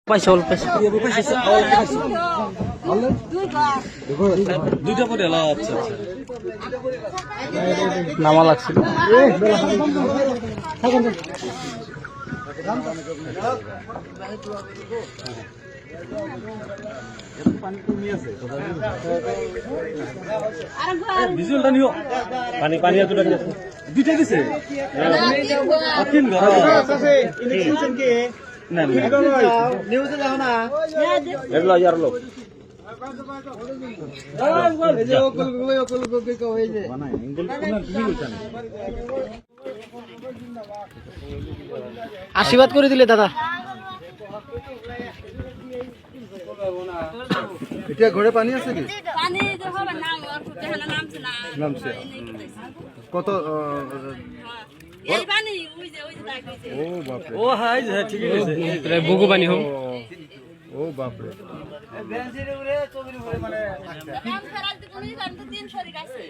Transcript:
পাইছে অল্প দুইটা পরে এলো। আচ্ছা আচ্ছা, নামা লাগছিল। ভিজুয়ালটা নিও। পানি পানি এতটা দিয়েছে, দুইটা দিছে। তিন ঘর না নিউজে দেখো না এগুলো ইয়ার লোক আশীর্বাদ করে দিলে দাদা। এটা ঘরে পানি আছে কি? পানি দেখো নাম নামছে না নামছে। কত এই পানি ওই যে দাগ হইছে। ও বাপ রে, ও হাই ঠিক আছে। বুকু পানি হোক। ও বাপ রে। কাম খারাপ দিবনি জানতো 300 রি গাছে।